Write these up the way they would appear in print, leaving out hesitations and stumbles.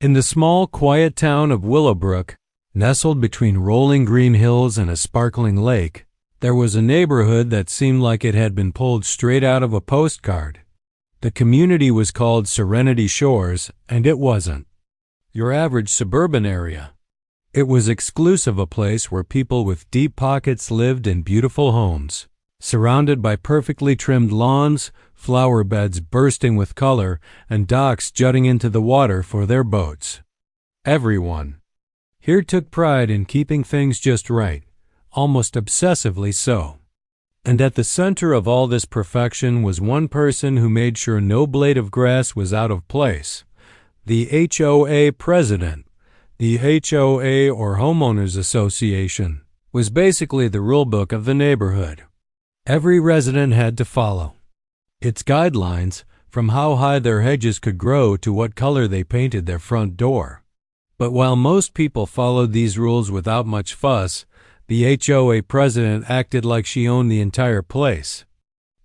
In the small, quiet town of Willowbrook, nestled between rolling green hills and a sparkling lake, there was a neighborhood that seemed like it had been pulled straight out of a postcard. The community was called Serenity Shores, and it wasn't your average suburban area. It was exclusive, a place where people with deep pockets lived in beautiful homes, surrounded by perfectly trimmed lawns, flower beds bursting with color, and docks jutting into the water for their boats. Everyone here took pride in keeping things just right, almost obsessively so. And at the center of all this perfection was one person who made sure no blade of grass was out of place: the HOA president. The HOA, or Homeowners Association, was basically the rulebook of the neighborhood. Every resident had to follow its guidelines, from how high their hedges could grow to what color they painted their front door. But while most people followed these rules without much fuss, the HOA president acted like she owned the entire place.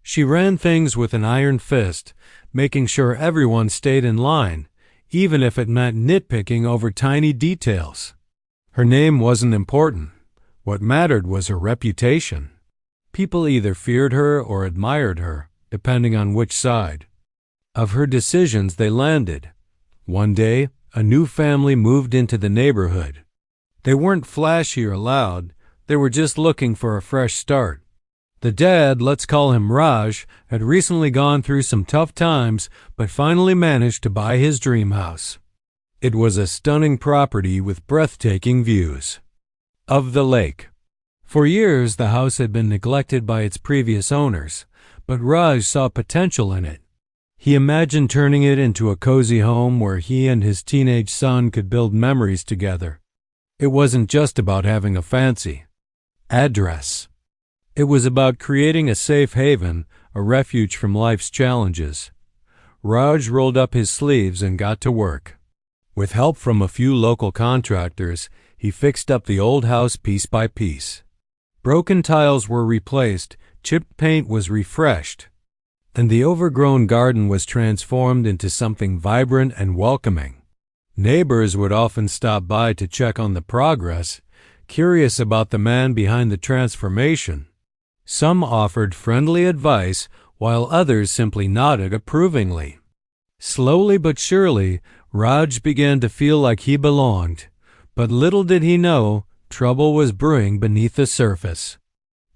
She ran things with an iron fist, making sure everyone stayed in line, even if it meant nitpicking over tiny details. Her name wasn't important. What mattered was her reputation. People either feared her or admired her, depending on which side of her decisions they landed. One day, a new family moved into the neighborhood. They weren't flashy or loud. They were just looking for a fresh start. The dad, let's call him Raj, had recently gone through some tough times, but finally managed to buy his dream house. It was a stunning property with breathtaking views of the lake. For years, the house had been neglected by its previous owners, but Raj saw potential in it. He imagined turning it into a cozy home where he and his teenage son could build memories together. It wasn't just about having a fancy address. It was about creating a safe haven, a refuge from life's challenges. Raj rolled up his sleeves and got to work. With help from a few local contractors, he fixed up the old house piece by piece. Broken tiles were replaced, chipped paint was refreshed, and the overgrown garden was transformed into something vibrant and welcoming. Neighbors would often stop by to check on the progress, curious about the man behind the transformation. Some offered friendly advice, while others simply nodded approvingly. Slowly but surely, Raj began to feel like he belonged, but little did he know, trouble was brewing beneath the surface.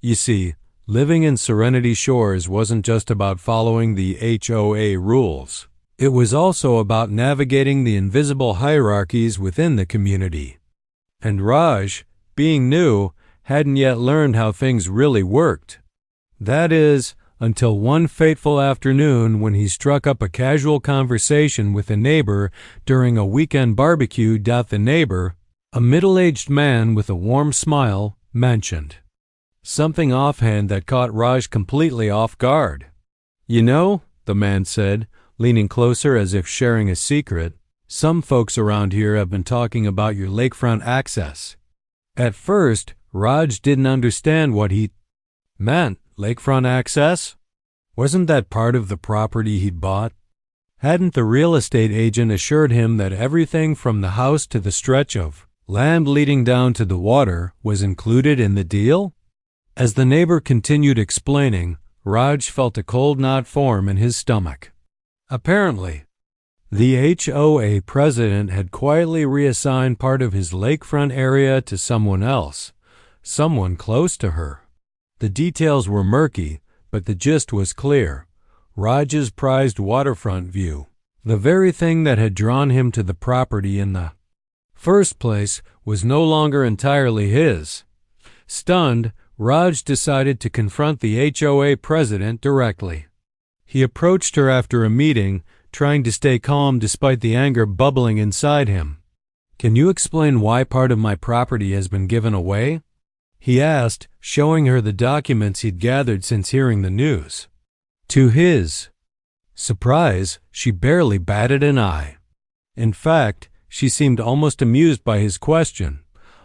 You see, living in Serenity Shores wasn't just about following the HOA rules. It was also about navigating the invisible hierarchies within the community. And Raj, being new, hadn't yet learned how things really worked. That is, until one fateful afternoon when he struck up a casual conversation with a neighbor during a weekend barbecue. The neighbor, a middle-aged man with a warm smile, mentioned something offhand that caught Raj completely off guard. "You know," the man said, leaning closer as if sharing a secret, "some folks around here have been talking about your lakefront access." At first, Raj didn't understand what he meant. Lakefront access? Wasn't that part of the property he'd bought? Hadn't the real estate agent assured him that everything from the house to the stretch of land leading down to the water was included in the deal? As the neighbor continued explaining, Raj felt a cold knot form in his stomach. Apparently, the HOA president had quietly reassigned part of his lakefront area to someone else, someone close to her. The details were murky, but the gist was clear. Raj's prized waterfront view, the very thing that had drawn him to the property in the first place, was no longer entirely his. Stunned, Raj decided to confront the HOA president directly. He approached her after a meeting, trying to stay calm despite the anger bubbling inside him. "Can you explain why part of my property has been given away?" he asked, showing her the documents he'd gathered since hearing the news. To his surprise, she barely batted an eye. In fact, she seemed almost amused by his question.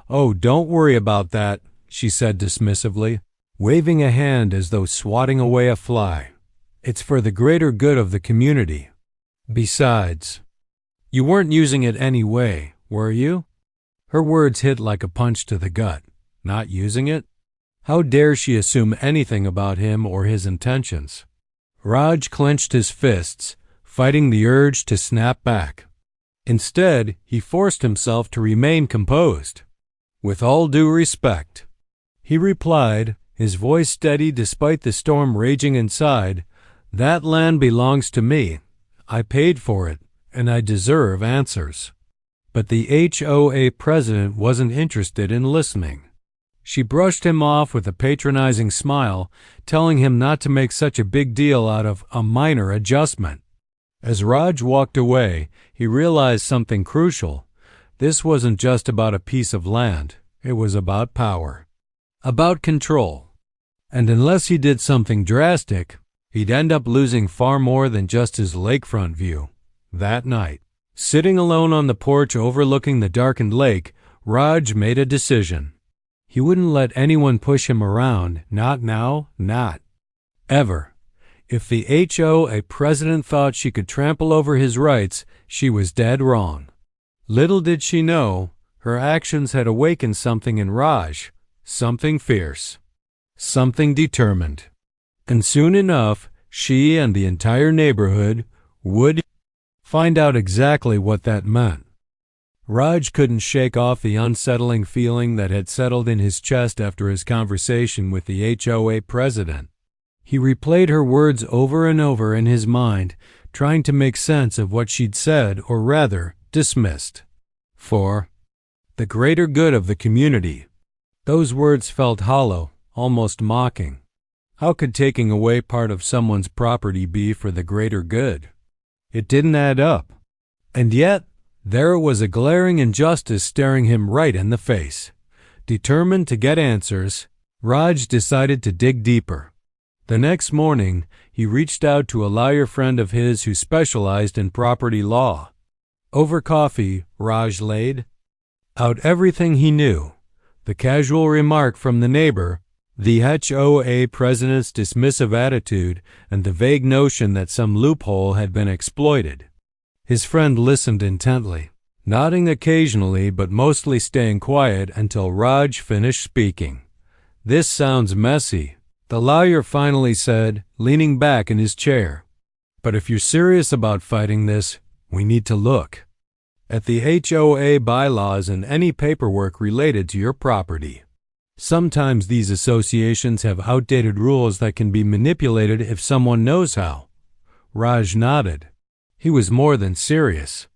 "Oh, don't worry about that," she said dismissively, waving a hand as though swatting away a fly. "It's for the greater good of the community. Besides, You weren't using it anyway, were you? Her words hit like a punch to the gut. Not using it? How dare she assume anything about him or his intentions? Raj clenched his fists, fighting the urge to snap back. Instead, he forced himself to remain composed. With all due respect, he replied, his voice steady despite the storm raging inside, that land belongs to me. I paid for it, and I deserve answers. But the HOA president wasn't interested in listening. She brushed him off with a patronizing smile, telling him not to make such a big deal out of a minor adjustment. As Raj walked away, he realized something crucial. This wasn't just about a piece of land. It was about power. About control. And unless he did something drastic, he'd end up losing far more than just his lakefront view. That night, sitting alone on the porch overlooking the darkened lake, Raj made a decision. He wouldn't let anyone push him around, not now, not ever. If the HOA president thought she could trample over his rights, she was dead wrong. Little did she know, her actions had awakened something in Raj, something fierce, something determined. And soon enough, she and the entire neighborhood would find out exactly what that meant. Raj couldn't shake off the unsettling feeling that had settled in his chest after his conversation with the HOA president. He replayed her words over and over in his mind, trying to make sense of what she'd said, or rather, dismissed. For the greater good of the community. Those words felt hollow, almost mocking. How could taking away part of someone's property be for the greater good? It didn't add up. And yet, there was a glaring injustice staring him right in the face. Determined to get answers, Raj decided to dig deeper. The next morning, he reached out to a lawyer friend of his who specialized in property law. Over coffee, Raj laid out everything he knew. The casual remark from the neighbor, the HOA president's dismissive attitude, and the vague notion that some loophole had been exploited. His friend listened intently, nodding occasionally but mostly staying quiet until Raj finished speaking. "This sounds messy," the lawyer finally said, leaning back in his chair. "But if you're serious about fighting this, we need to look at the HOA bylaws and any paperwork related to your property. Sometimes these associations have outdated rules that can be manipulated if someone knows how." Raj nodded. He was more than serious.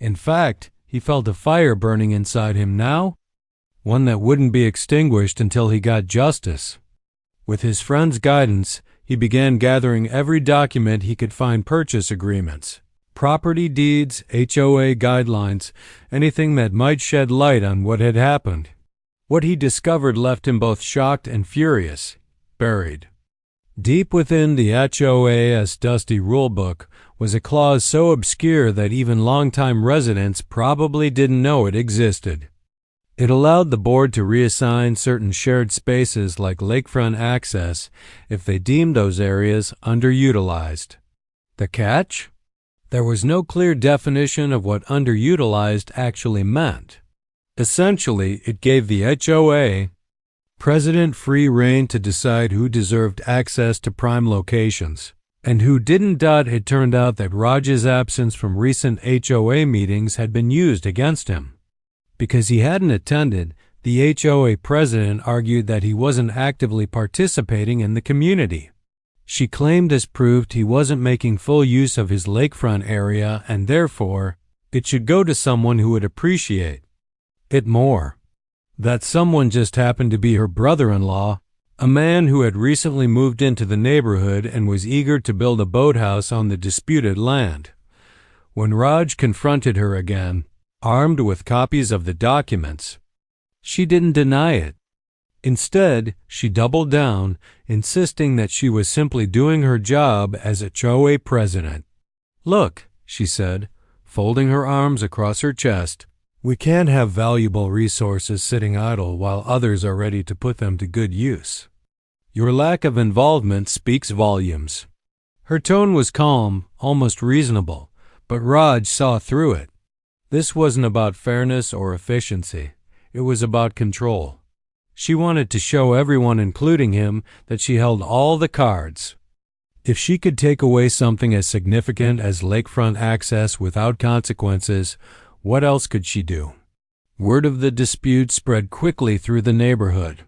In fact, he felt a fire burning inside him now, one that wouldn't be extinguished until he got justice. With his friend's guidance, he began gathering every document he could find: purchase agreements, property deeds, HOA guidelines, anything that might shed light on what had happened. What he discovered left him both shocked and furious. Buried deep within the HOA's dusty rulebook was a clause so obscure that even longtime residents probably didn't know it existed. It allowed the board to reassign certain shared spaces like lakefront access if they deemed those areas underutilized. The catch? There was no clear definition of what underutilized actually meant. Essentially, it gave the HOA president free rein to decide who deserved access to prime locations and who didn't. It turned out that Raj's absence from recent HOA meetings had been used against him. Because he hadn't attended, the HOA president argued that he wasn't actively participating in the community. She claimed this proved he wasn't making full use of his lakefront area, and therefore, it should go to someone who would appreciate it more. That someone just happened to be her brother-in-law, a man who had recently moved into the neighborhood and was eager to build a boathouse on the disputed land. When Raj confronted her again, armed with copies of the documents, she didn't deny it. Instead, she doubled down, insisting that she was simply doing her job as a HOA president. "Look," she said, folding her arms across her chest, "we can't have valuable resources sitting idle while others are ready to put them to good use. Your lack of involvement speaks volumes." Her tone was calm, almost reasonable, but Raj saw through it. This wasn't about fairness or efficiency. It was about control. She wanted to show everyone, including him, that she held all the cards. If she could take away something as significant as lakefront access without consequences, what else could she do? Word of the dispute spread quickly through the neighborhood.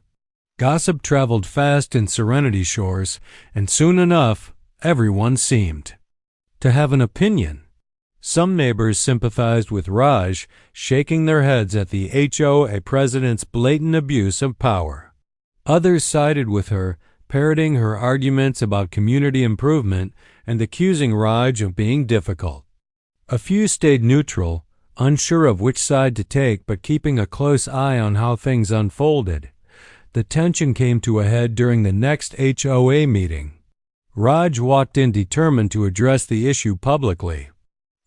Gossip traveled fast in Serenity Shores, and soon enough, everyone seemed to have an opinion. Some neighbors sympathized with Raj, shaking their heads at the HOA president's blatant abuse of power. Others sided with her, parroting her arguments about community improvement and accusing Raj of being difficult. A few stayed neutral, unsure of which side to take but keeping a close eye on how things unfolded. The tension came to a head during the next HOA meeting. Raj walked in determined to address the issue publicly.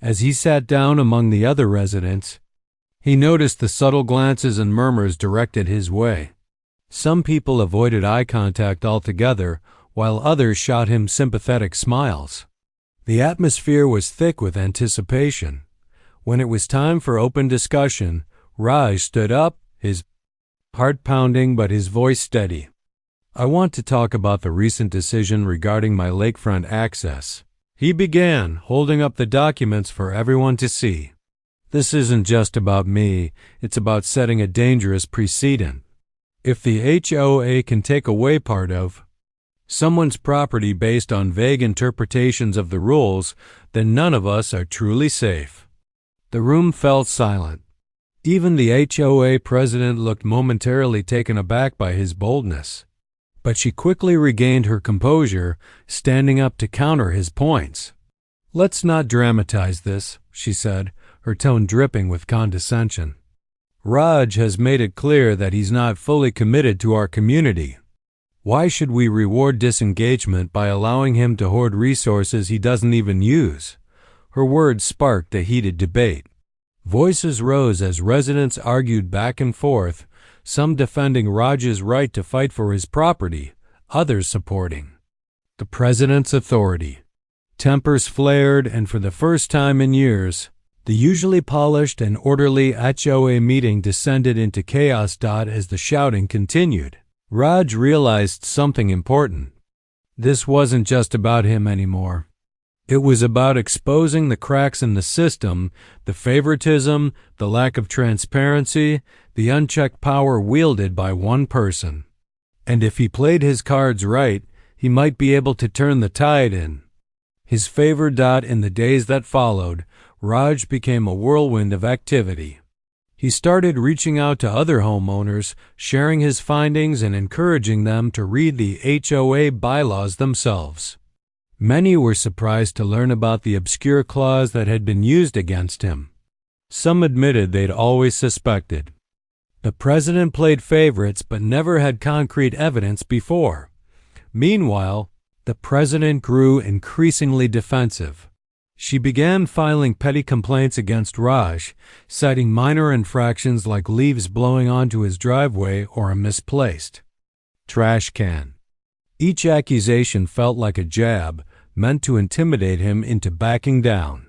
As he sat down among the other residents, he noticed the subtle glances and murmurs directed his way. Some people avoided eye contact altogether, while others shot him sympathetic smiles. The atmosphere was thick with anticipation. When it was time for open discussion, Raj stood up, his heart pounding but his voice steady. "I want to talk about the recent decision regarding my lakefront access," he began, holding up the documents for everyone to see. "This isn't just about me, it's about setting a dangerous precedent. If the HOA can take away part of someone's property based on vague interpretations of the rules, then none of us are truly safe." The room fell silent. Even the HOA president looked momentarily taken aback by his boldness. But she quickly regained her composure, standing up to counter his points. "Let's not dramatize this," she said, her tone dripping with condescension. "Raj has made it clear that he's not fully committed to our community. Why should we reward disengagement by allowing him to hoard resources he doesn't even use?" Her words sparked a heated debate. Voices rose as residents argued back and forth, some defending Raj's right to fight for his property, others supporting the president's authority. Tempers flared, and for the first time in years, the usually polished and orderly HOA meeting descended into chaos. As the shouting continued, Raj realized something important. This wasn't just about him anymore. It was about exposing the cracks in the system, the favoritism, the lack of transparency, the unchecked power wielded by one person. And if he played his cards right, he might be able to turn the tide in his favor. In the days that followed, Raj became a whirlwind of activity. He started reaching out to other homeowners, sharing his findings and encouraging them to read the HOA bylaws themselves. Many were surprised to learn about the obscure clause that had been used against him. Some admitted they'd always suspected. The president played favorites but never had concrete evidence before. Meanwhile, the president grew increasingly defensive. She began filing petty complaints against Raj, citing minor infractions like leaves blowing onto his driveway or a misplaced trash can. Each accusation felt like a jab, meant to intimidate him into backing down.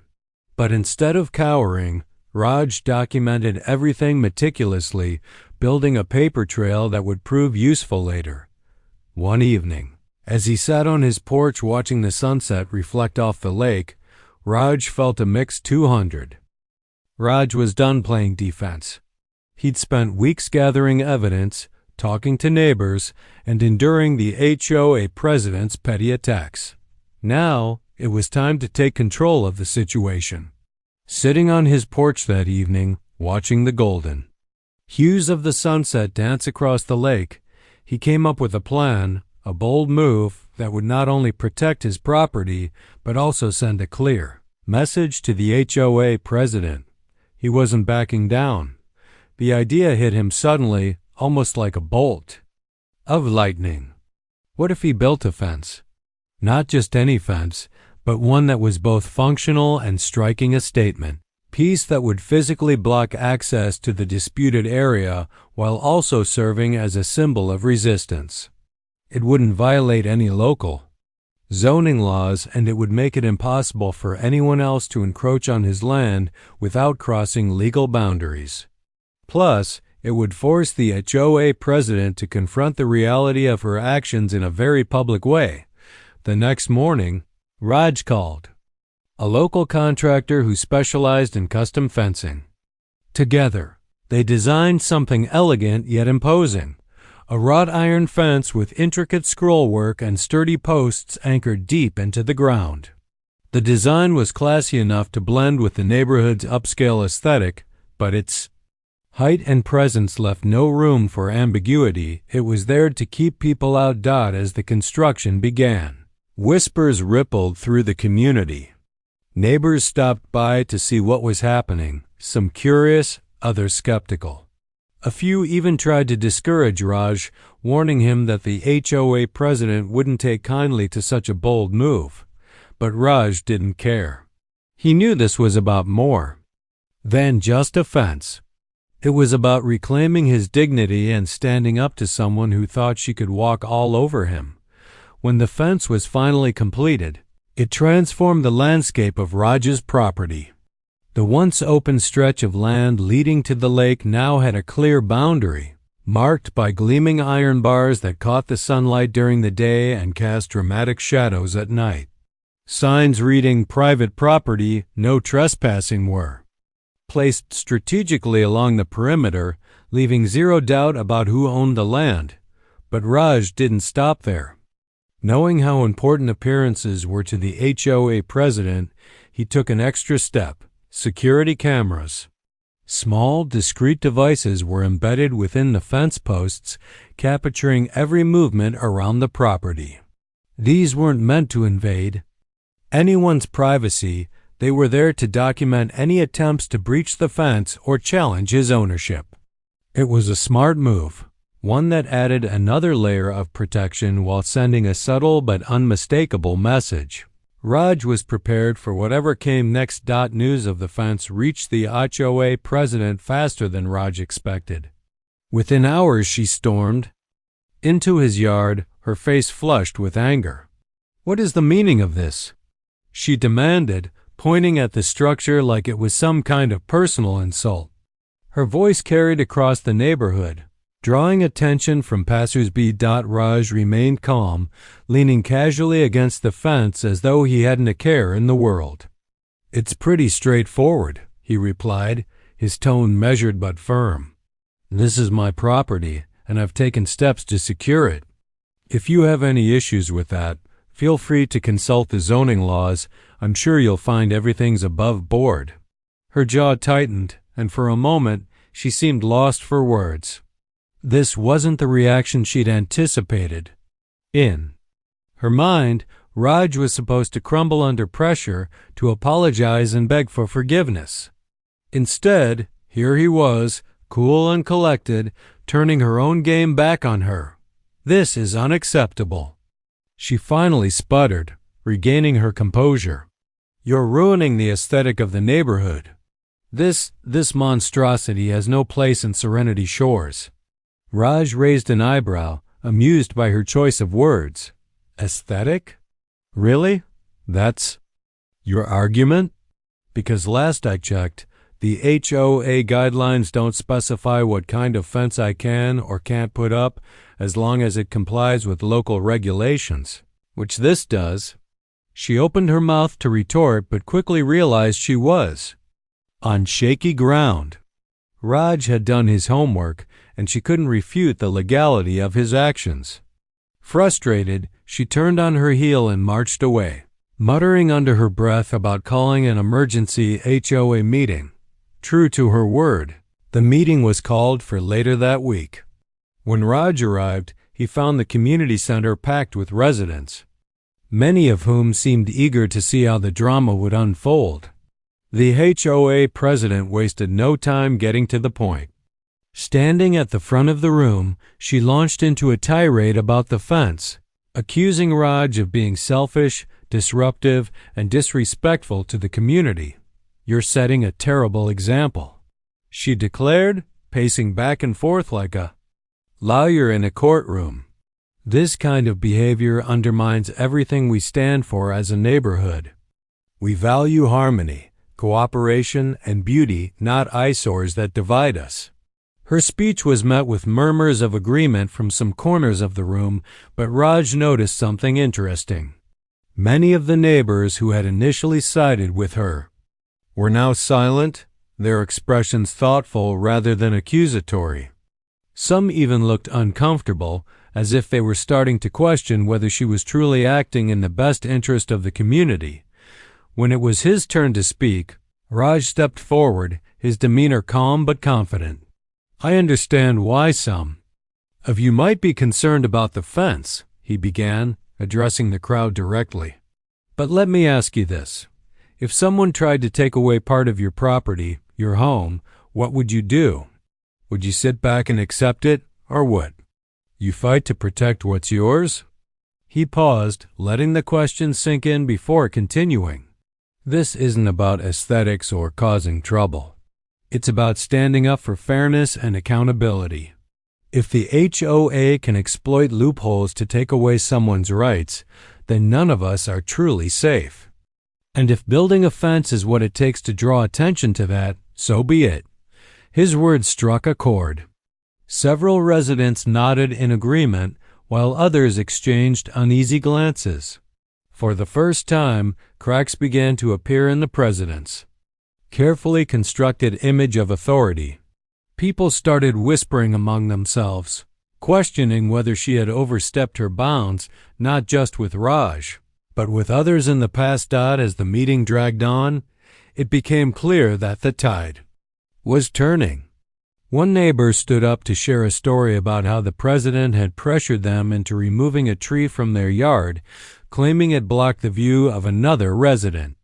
But instead of cowering, Raj documented everything meticulously, building a paper trail that would prove useful later. One evening, as he sat on his porch watching the sunset reflect off the lake, Raj felt a mixed 200. Raj was done playing defense. He'd spent weeks gathering evidence, talking to neighbors, and enduring the HOA president's petty attacks. Now, it was time to take control of the situation. Sitting on his porch that evening, watching the golden hues of the sunset dance across the lake, he came up with a plan, a bold move that would not only protect his property, but also send a clear message to the HOA president. He wasn't backing down. The idea hit him suddenly, almost like a bolt of lightning. What if he built a fence? Not just any fence, but one that was both functional and striking a statement. Piece that would physically block access to the disputed area while also serving as a symbol of resistance. It wouldn't violate any local zoning laws, and it would make it impossible for anyone else to encroach on his land without crossing legal boundaries. Plus, it would force the HOA president to confront the reality of her actions in a very public way. The next morning, Raj called, a local contractor who specialized in custom fencing. Together, they designed something elegant yet imposing, a wrought iron fence with intricate scrollwork and sturdy posts anchored deep into the ground. The design was classy enough to blend with the neighborhood's upscale aesthetic, but its height and presence left no room for ambiguity. It was there to keep people out. As the construction began, whispers rippled through the community. Neighbors stopped by to see what was happening, some curious, others skeptical. A few even tried to discourage Raj, warning him that the HOA president wouldn't take kindly to such a bold move. But Raj didn't care. He knew this was about more than just a fence. It was about reclaiming his dignity and standing up to someone who thought she could walk all over him. When the fence was finally completed, it transformed the landscape of Raj's property. The once open stretch of land leading to the lake now had a clear boundary, marked by gleaming iron bars that caught the sunlight during the day and cast dramatic shadows at night. Signs reading "Private Property, No Trespassing" were placed strategically along the perimeter, leaving zero doubt about who owned the land. But Raj didn't stop there. Knowing how important appearances were to the HOA president, he took an extra step: security cameras. Small, discreet devices were embedded within the fence posts, capturing every movement around the property. These weren't meant to invade anyone's privacy. They were there to document any attempts to breach the fence or challenge his ownership. It was a smart move, one that added another layer of protection while sending a subtle but unmistakable message. Raj was prepared for whatever came next. News of the fence reached the HOA president faster than Raj expected. Within hours, she stormed into his yard, her face flushed with anger. "What is the meaning of this?" she demanded, pointing at the structure like it was some kind of personal insult. Her voice carried across the neighborhood, drawing attention from passers-by. Raj remained calm, leaning casually against the fence as though he hadn't a care in the world. "It's pretty straightforward," he replied, his tone measured but firm. "This is my property, and I've taken steps to secure it. If you have any issues with that, feel free to consult the zoning laws. I'm sure you'll find everything's above board." Her jaw tightened, and for a moment she seemed lost for words. This wasn't the reaction she'd anticipated. In her mind, Raj was supposed to crumble under pressure, to apologize and beg for forgiveness. Instead, here he was, cool and collected, turning her own game back on her. "This is unacceptable." She finally sputtered, regaining her composure. "You're ruining the aesthetic of the neighborhood. This monstrosity has no place in Serenity Shores." Raj raised an eyebrow, amused by her choice of words. "Aesthetic? Really? That's your argument?" "Because last I checked, the HOA guidelines don't specify what kind of fence I can or can't put up as long as it complies with local regulations, which this does." She opened her mouth to retort but quickly realized she was on shaky ground. Raj had done his homework, and she couldn't refute the legality of his actions. Frustrated, she turned on her heel and marched away, muttering under her breath about calling an emergency HOA meeting. True to her word, the meeting was called for later that week. When Raj arrived, he found the community center packed with residents, many of whom seemed eager to see how the drama would unfold. The HOA president wasted no time getting to the point. Standing at the front of the room, she launched into a tirade about the fence, accusing Raj of being selfish, disruptive, and disrespectful to the community. "You're setting a terrible example," she declared, pacing back and forth like a lawyer in a courtroom. This kind of behavior undermines everything we stand for as a neighborhood. We value harmony, cooperation, and beauty, not eyesores that divide us. Her speech was met with murmurs of agreement from some corners of the room, but Raj noticed something interesting. Many of the neighbors who had initially sided with her were now silent, their expressions thoughtful rather than accusatory. Some even looked uncomfortable, as if they were starting to question whether she was truly acting in the best interest of the community. When it was his turn to speak, Raj stepped forward, his demeanor calm but confident. "I understand why some of you might be concerned about the fence," he began, addressing the crowd directly. "But let me ask you this. If someone tried to take away part of your property, your home, what would you do? Would you sit back and accept it, or what? You fight to protect what's yours?" He paused, letting the question sink in before continuing. "This isn't about aesthetics or causing trouble. It's about standing up for fairness and accountability. If the HOA can exploit loopholes to take away someone's rights, then none of us are truly safe. And if building a fence is what it takes to draw attention to that, so be it." His words struck a chord. Several residents nodded in agreement, while others exchanged uneasy glances. For the first time, cracks began to appear in the president's carefully constructed image of authority. People started whispering among themselves, questioning whether she had overstepped her bounds, not just with Raj, but with others in the past. As the meeting dragged on, it became clear that the tide was turning. One neighbor stood up to share a story about how the president had pressured them into removing a tree from their yard, claiming it blocked the view of another resident.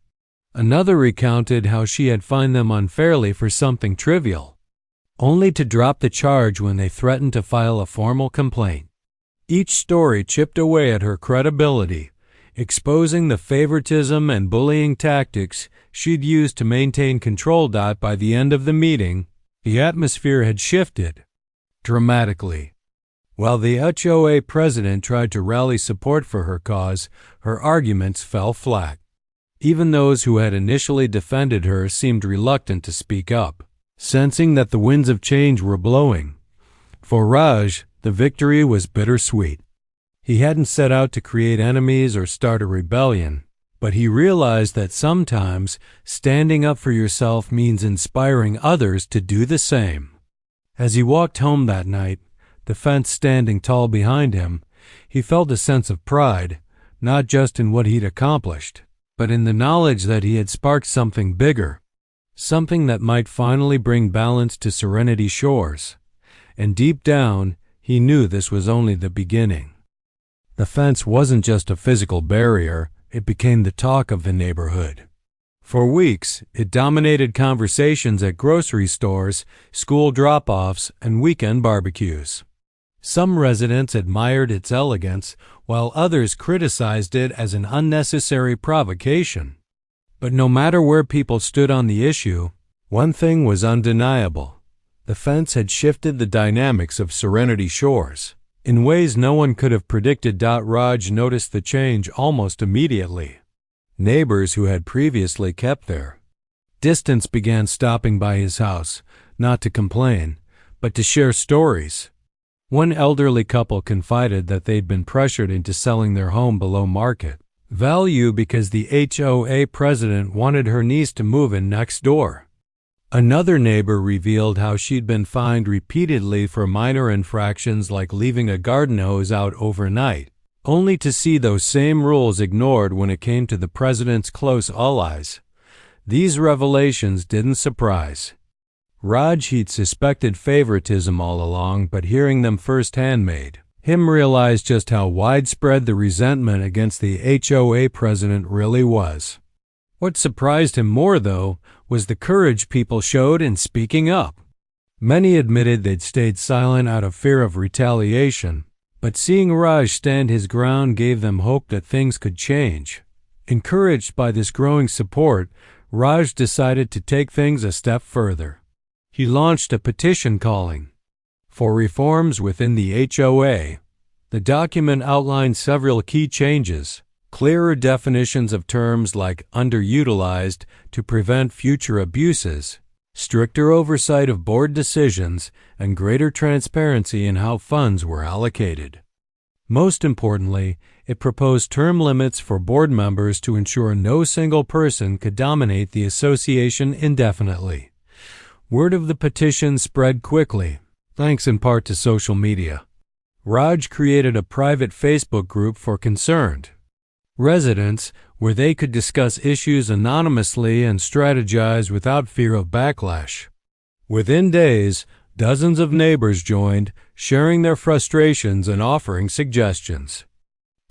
Another recounted how she had fined them unfairly for something trivial, only to drop the charge when they threatened to file a formal complaint. Each story chipped away at her credibility, exposing the favoritism and bullying tactics she'd used to maintain control. By the end of the meeting, the atmosphere had shifted dramatically. While the HOA president tried to rally support for her cause, her arguments fell flat. Even those who had initially defended her seemed reluctant to speak up, sensing that the winds of change were blowing. For Raj, the victory was bittersweet. He hadn't set out to create enemies or start a rebellion, but he realized that sometimes standing up for yourself means inspiring others to do the same. As he walked home that night, the fence standing tall behind him, he felt a sense of pride, not just in what he'd accomplished, but in the knowledge that he had sparked something bigger, something that might finally bring balance to Serenity Shores. And deep down, he knew this was only the beginning. The fence wasn't just a physical barrier, it became the talk of the neighborhood. For weeks, it dominated conversations at grocery stores, school drop-offs, and weekend barbecues. Some residents admired its elegance, while others criticized it as an unnecessary provocation. But no matter where people stood on the issue, one thing was undeniable. The fence had shifted the dynamics of Serenity Shores in ways no one could have predicted. Raj noticed the change almost immediately. Neighbors who had previously kept their distance began stopping by his house, not to complain, but to share stories. One elderly couple confided that they'd been pressured into selling their home below market value because the HOA president wanted her niece to move in next door. Another neighbor revealed how she'd been fined repeatedly for minor infractions like leaving a garden hose out overnight, only to see those same rules ignored when it came to the president's close allies. These revelations didn't surprise Raj. He'd suspected favoritism all along, but hearing them firsthand made him realize just how widespread the resentment against the HOA president really was. What surprised him more, though, was the courage people showed in speaking up. Many admitted they'd stayed silent out of fear of retaliation, but seeing Raj stand his ground gave them hope that things could change. Encouraged by this growing support, Raj decided to take things a step further. He launched a petition calling for reforms within the HOA, The document outlined several key changes: clearer definitions of terms like underutilized to prevent future abuses, stricter oversight of board decisions, and greater transparency in how funds were allocated. Most importantly, it proposed term limits for board members to ensure no single person could dominate the association indefinitely. Word of the petition spread quickly, thanks in part to social media. Raj created a private Facebook group for concerned residents where they could discuss issues anonymously and strategize without fear of backlash. Within days, dozens of neighbors joined, sharing their frustrations and offering suggestions.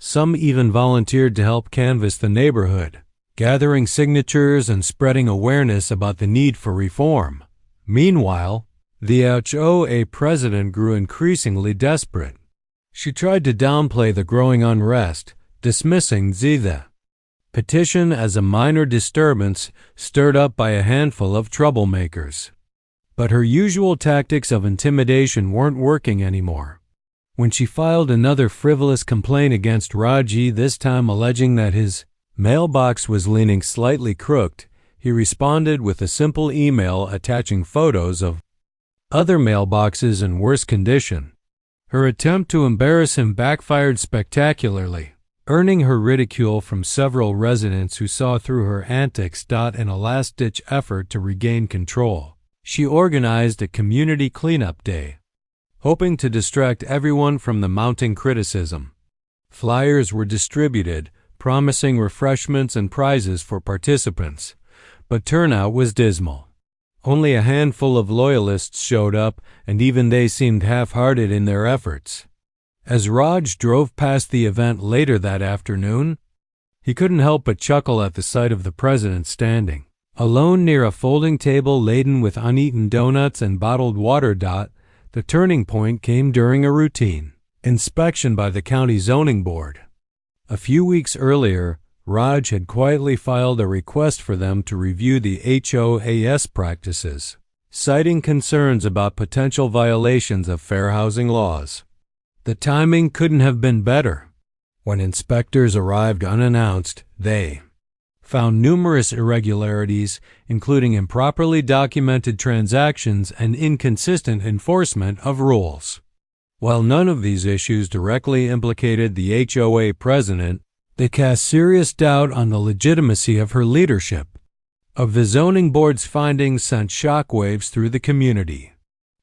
Some even volunteered to help canvass the neighborhood, gathering signatures and spreading awareness about the need for reform. Meanwhile, the HOA president grew increasingly desperate. She tried to downplay the growing unrest, dismissing the petition as a minor disturbance stirred up by a handful of troublemakers. But her usual tactics of intimidation weren't working anymore. When she filed another frivolous complaint against Raji, this time alleging that his mailbox was leaning slightly crooked, he responded with a simple email attaching photos of other mailboxes in worse condition. Her attempt to embarrass him backfired spectacularly, earning her ridicule from several residents who saw through her antics. In a last-ditch effort to regain control, she organized a community cleanup day, hoping to distract everyone from the mounting criticism. Flyers were distributed, promising refreshments and prizes for participants, but turnout was dismal. Only a handful of loyalists showed up, and even they seemed half-hearted in their efforts. As Raj drove past the event later that afternoon, he couldn't help but chuckle at the sight of the president standing alone near a folding table laden with uneaten donuts and bottled water. The turning point came during a routine inspection by the county zoning board. A few weeks earlier, Raj had quietly filed a request for them to review the HOA's practices, citing concerns about potential violations of fair housing laws. The timing couldn't have been better. When inspectors arrived unannounced, they found numerous irregularities, including improperly documented transactions and inconsistent enforcement of rules. While none of these issues directly implicated the HOA president, they cast serious doubt on the legitimacy of her leadership. Of the zoning board's findings sent shockwaves through the community.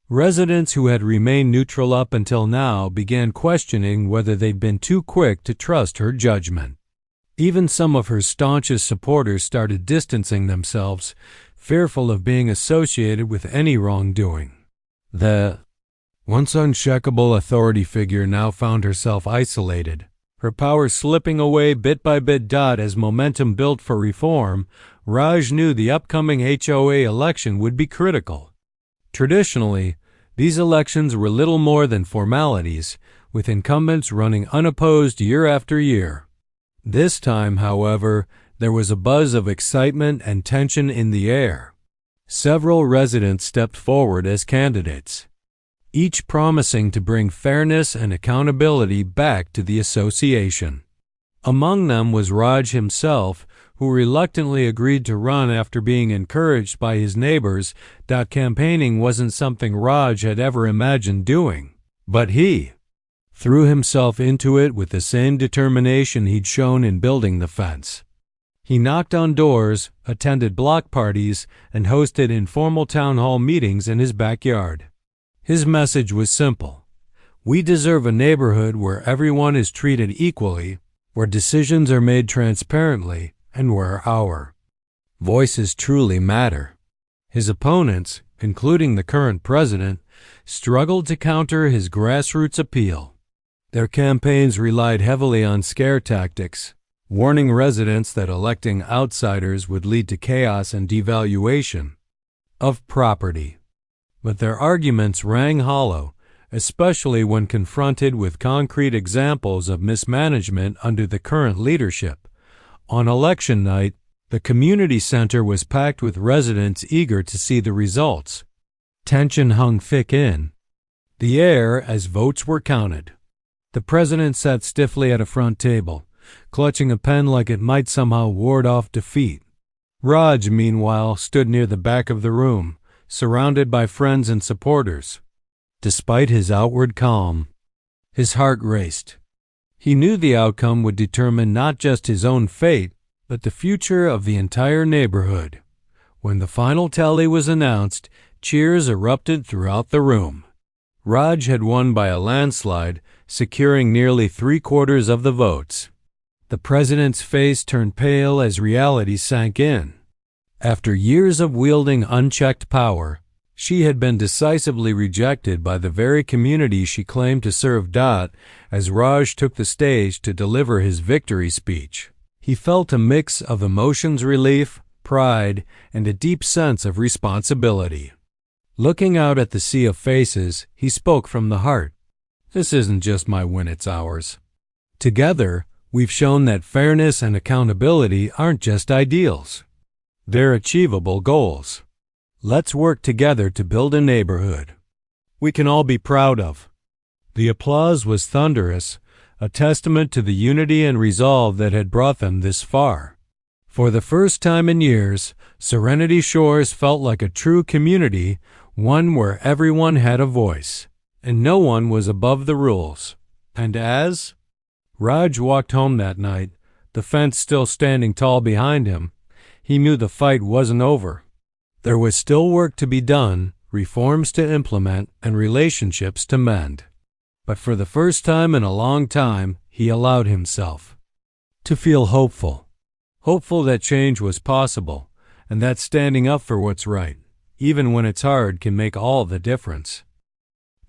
Residents who had remained neutral up until now began questioning whether they'd been too quick to trust her judgment. Even some of her staunchest supporters started distancing themselves, fearful of being associated with any wrongdoing. The once unshakable authority figure now found herself isolated, her power slipping away bit by bit. As momentum built for reform, Raj knew the upcoming HOA election would be critical. Traditionally, these elections were little more than formalities, with incumbents running unopposed year after year. This time, however, there was a buzz of excitement and tension in the air. Several residents stepped forward as candidates, each promising to bring fairness and accountability back to the association. Among them was Raj himself, who reluctantly agreed to run after being encouraged by his neighbors. Campaigning wasn't something Raj had ever imagined doing, but he threw himself into it with the same determination he'd shown in building the fence. He knocked on doors, attended block parties, and hosted informal town hall meetings in his backyard. His message was simple: we deserve a neighborhood where everyone is treated equally, where decisions are made transparently, and where our voices truly matter. His opponents, including the current president, struggled to counter his grassroots appeal. Their campaigns relied heavily on scare tactics, warning residents that electing outsiders would lead to chaos and devaluation of property. But their arguments rang hollow, especially when confronted with concrete examples of mismanagement under the current leadership. On election night, the community center was packed with residents eager to see the results. Tension hung thick in the air as votes were counted. The president sat stiffly at a front table, clutching a pen like it might somehow ward off defeat. Raj, meanwhile, stood near the back of the room, surrounded by friends and supporters. Despite his outward calm, his heart raced. He knew the outcome would determine not just his own fate, but the future of the entire neighborhood. When the final tally was announced, cheers erupted throughout the room. Raj had won by a landslide, securing nearly 3/4 of the votes. The president's face turned pale as reality sank in. After years of wielding unchecked power, she had been decisively rejected by the very community she claimed to serve. As Raj took the stage to deliver his victory speech, he felt a mix of emotions: relief, pride, and a deep sense of responsibility. Looking out at the sea of faces, he spoke from the heart. This isn't just my win, it's ours. Together, we've shown that fairness and accountability aren't just ideals. They're achievable goals. Let's work together to build a neighborhood we can all be proud of. The applause was thunderous, a testament to the unity and resolve that had brought them this far. For the first time in years, Serenity Shores felt like a true community, one where everyone had a voice, and no one was above the rules. And as Raj walked home that night, the fence still standing tall behind him, he knew the fight wasn't over. There was still work to be done, reforms to implement, and relationships to mend. But for the first time in a long time, he allowed himself to feel hopeful. Hopeful that change was possible, and that standing up for what's right, even when it's hard, can make all the difference.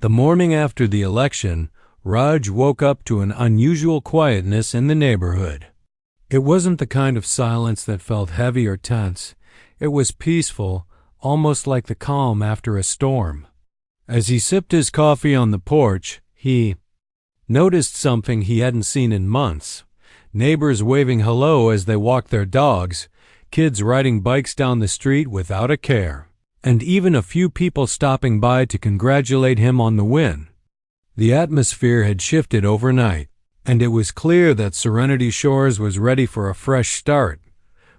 The morning after the election, Raj woke up to an unusual quietness in the neighborhood. It wasn't the kind of silence that felt heavy or tense. It was peaceful, almost like the calm after a storm. As he sipped his coffee on the porch, he noticed something he hadn't seen in months. Neighbors waving hello as they walked their dogs, kids riding bikes down the street without a care, and even a few people stopping by to congratulate him on the win. The atmosphere had shifted overnight, and it was clear that Serenity Shores was ready for a fresh start.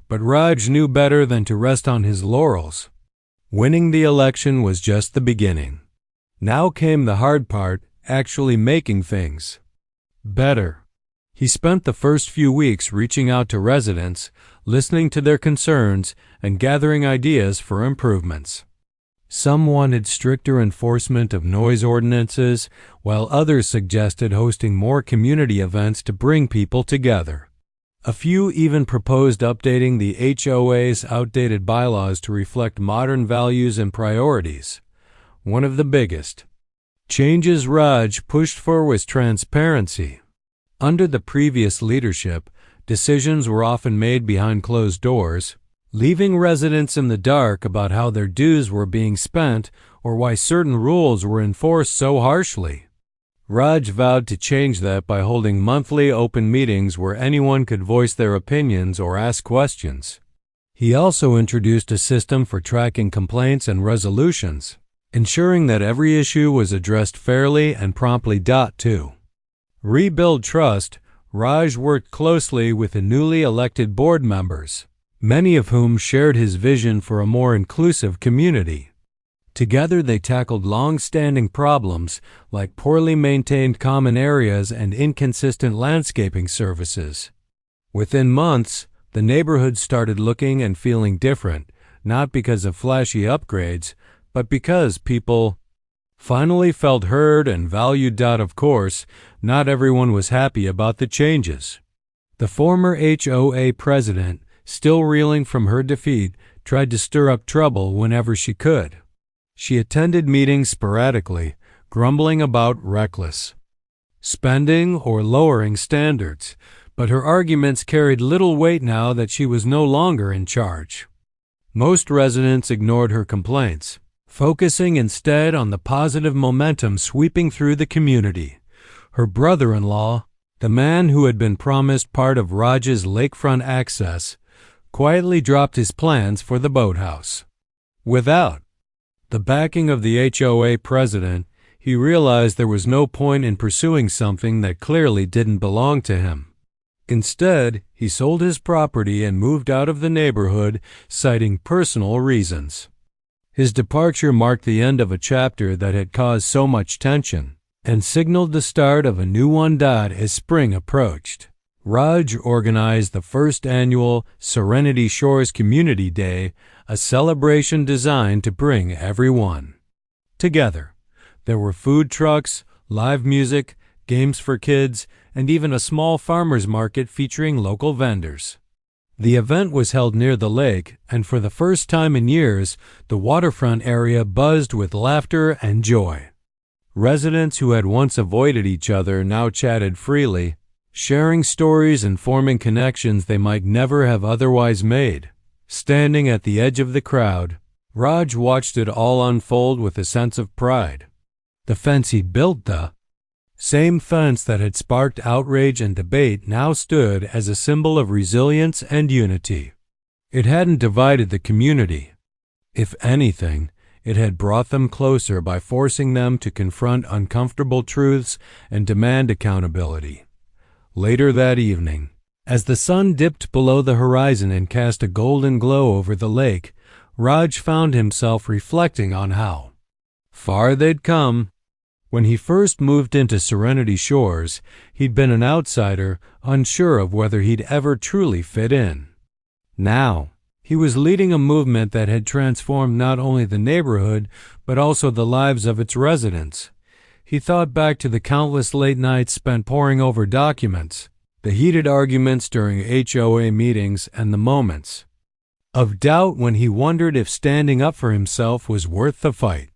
But Raj knew better than to rest on his laurels. Winning the election was just the beginning. Now came the hard part, actually making things better. He spent the first few weeks reaching out to residents, listening to their concerns, and gathering ideas for improvements. Some wanted stricter enforcement of noise ordinances, while others suggested hosting more community events to bring people together. A few even proposed updating the HOA's outdated bylaws to reflect modern values and priorities. One of the biggest changes Raj pushed for was transparency. Under the previous leadership, decisions were often made behind closed doors, leaving residents in the dark about how their dues were being spent or why certain rules were enforced so harshly. Raj vowed to change that by holding monthly open meetings where anyone could voice their opinions or ask questions. He also introduced a system for tracking complaints and resolutions, ensuring that every issue was addressed fairly and promptly. To rebuild trust, Raj worked closely with the newly elected board members, many of whom shared his vision for a more inclusive community. Together they tackled long-standing problems like poorly maintained common areas and inconsistent landscaping services. Within months, the neighborhood started looking and feeling different, not because of flashy upgrades, but because people finally felt heard and valued. Of course, not everyone was happy about the changes. The former HOA president, still reeling from her defeat, tried to stir up trouble whenever she could. She attended meetings sporadically, grumbling about reckless spending or lowering standards, but her arguments carried little weight now that she was no longer in charge. Most residents ignored her complaints, focusing instead on the positive momentum sweeping through the community. Her brother-in-law, the man who had been promised part of Raj's lakefront access, quietly dropped his plans for the boathouse. Without the backing of the HOA president, he realized there was no point in pursuing something that clearly didn't belong to him. Instead, he sold his property and moved out of the neighborhood, citing personal reasons. His departure marked the end of a chapter that had caused so much tension and signaled the start of a new one. As spring approached, Raj organized the first annual Serenity Shores Community Day, a celebration designed to bring everyone together. There were food trucks, live music, games for kids, and even a small farmers market featuring local vendors. The event was held near the lake, and for the first time in years, the waterfront area buzzed with laughter and joy. Residents who had once avoided each other now chatted freely, sharing stories and forming connections they might never have otherwise made. Standing at the edge of the crowd, Raj watched it all unfold with a sense of pride. The fence he'd built, the same fence that had sparked outrage and debate, now stood as a symbol of resilience and unity. It hadn't divided the community. If anything, it had brought them closer by forcing them to confront uncomfortable truths and demand accountability. Later that evening, as the sun dipped below the horizon and cast a golden glow over the lake, Raj found himself reflecting on how far they'd come. When he first moved into Serenity Shores, he'd been an outsider, unsure of whether he'd ever truly fit in. Now, he was leading a movement that had transformed not only the neighborhood, but also the lives of its residents. He thought back to the countless late nights spent poring over documents, the heated arguments during HOA meetings, and the moments of doubt when he wondered if standing up for himself was worth the fight.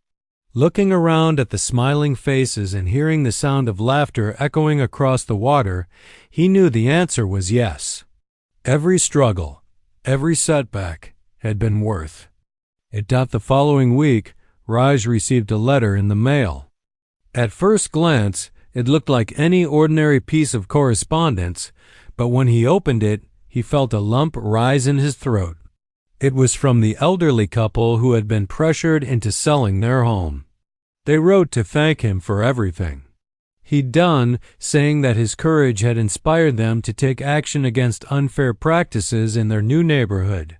Looking around at the smiling faces and hearing the sound of laughter echoing across the water, he knew the answer was yes. Every struggle, every setback had been worth it. The following week, Raj received a letter in the mail. At first glance, it looked like any ordinary piece of correspondence, but when he opened it, he felt a lump rise in his throat. It was from the elderly couple who had been pressured into selling their home. They wrote to thank him for everything he'd done, saying that his courage had inspired them to take action against unfair practices in their new neighborhood.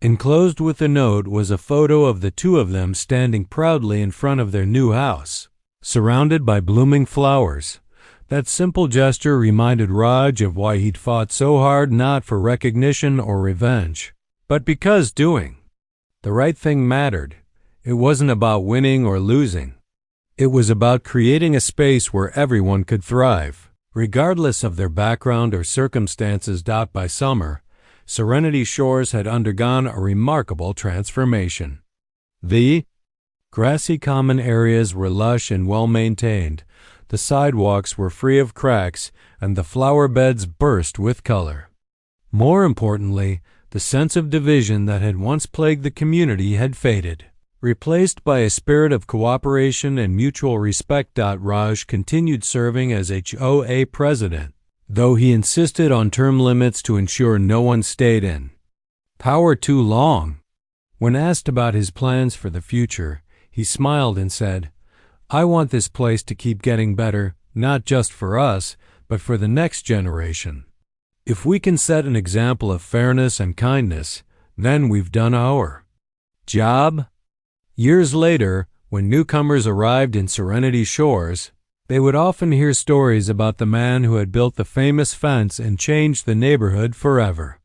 Enclosed with the note was a photo of the two of them standing proudly in front of their new house, surrounded by blooming flowers. That simple gesture reminded Raj of why he'd fought so hard, not for recognition or revenge, but because doing the right thing mattered. It wasn't about winning or losing. It was about creating a space where everyone could thrive, regardless of their background or circumstances. By summer, Serenity Shores had undergone a remarkable transformation. The grassy common areas were lush and well-maintained, the sidewalks were free of cracks, and the flower beds burst with color. More importantly, the sense of division that had once plagued the community had faded, replaced by a spirit of cooperation and mutual respect. Raj continued serving as HOA president, though he insisted on term limits to ensure no one stayed in power too long. When asked about his plans for the future, he smiled and said, "I want this place to keep getting better, not just for us, but for the next generation. If we can set an example of fairness and kindness, then we've done our job." Years later, when newcomers arrived in Serenity Shores, they would often hear stories about the man who had built the famous fence and changed the neighborhood forever.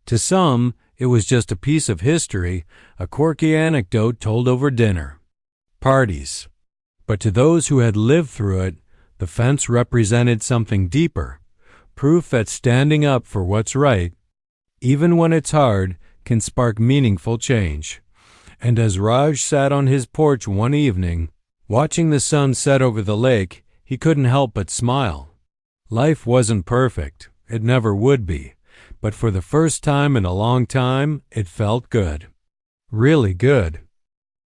To some, it was just a piece of history, a quirky anecdote told over dinner parties. But to those who had lived through it, the fence represented something deeper, proof that standing up for what's right, even when it's hard, can spark meaningful change. And as Raj sat on his porch one evening, watching the sun set over the lake, he couldn't help but smile. Life wasn't perfect, it never would be, but for the first time in a long time, it felt good. Really good.